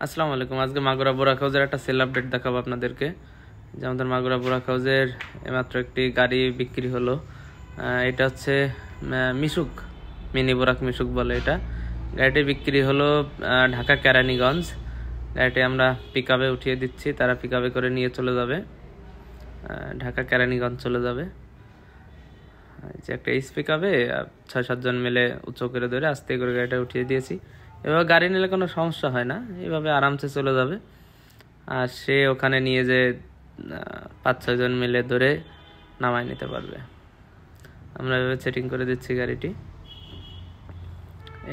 আসসালামু আলাইকুম। আজকে মাগুরা বোরাক হাউসের একটা সেল আপডেট দেখাবো আপনাদেরকে। যে আমাদের মাগুরা বোরাক হাউসের এইমাত্র একটি গাড়ি বিক্রি হলো। এটা হচ্ছে মিশুক, মিনি বোরাক মিশুক বলে এটা। গাড়িটি বিক্রি হলো ঢাকা কেরানীগঞ্জ। গাড়িটি আমরা পিক আপে উঠিয়ে দিচ্ছি, তারা পিক আপে করে নিয়ে চলে যাবে, ঢাকা কেরানীগঞ্জ চলে যাবে। যে একটা পিক আপে 6-7 জন মিলে উঁচু করে ধরে আস্তে করে গাড়িটা উঠিয়ে দিয়েছি। এভাবে গাড়ি নিলে কোনো সমস্যা হয় না, এভাবে আরামসে চলে যাবে। আর সে ওখানে নিয়ে যে 5-6 জন মিলে ধরে নামায় নিতে পারবে। আমরা এভাবে সেটিং করে দিচ্ছি গাড়িটি।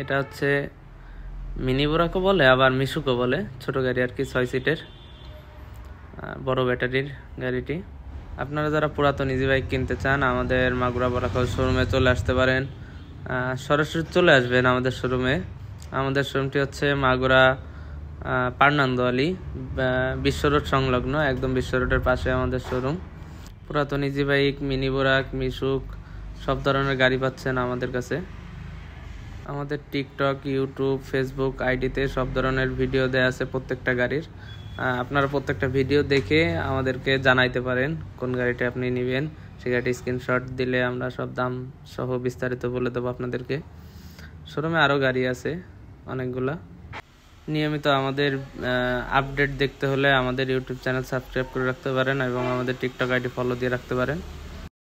এটা হচ্ছে মিনি বোরাকও বলে, আবার মিশুকও বলে, ছোট গাড়ি আর কি, 6 সিটের বড় ব্যাটারির গাড়িটি। আপনারা যারা পুরাতন ইজি বাইক কিনতে চান আমাদের মাগুরা বোরাক হাউস শোরুমে চলে আসতে পারেন। সরাসরি চলে আসবেন আমাদের শোরুমে। আমাদের শোরুমটি হচ্ছে মাগুরা পার্নান্দোয়ালি বিশ্ব রোড সংলগ্ন, একদম বিশ্ব রোডের পাশে আমাদের শোরুম। পুরাতন ইজি বাইক, মিনি বোরাক, মিশুক সব ধরনের গাড়ি পাচ্ছেন আমাদের কাছে। আমাদের টিকটক, ইউটিউব, ফেসবুক আইডিতে সব ধরনের ভিডিও দেওয়া আছে প্রত্যেকটা গাড়ির। আপনারা প্রত্যেকটা ভিডিও দেখে আমাদেরকে জানাইতে পারেন কোন গাড়িটা আপনি নেবেন। সেই গাড়িটি স্ক্রিনশট দিলে আমরা সব দাম সহ বিস্তারিত বলে দেবো আপনাদেরকে। শোরুমে আরও গাড়ি আছে অনেকগুলা। নিয়মিত আমাদের আপডেট দেখতে হলে আমাদের ইউটিউব চ্যানেল সাবস্ক্রাইব করে রাখতে পারেন এবং আমাদের টিকটক আইডি ফলো দিয়ে রাখতে পারেন।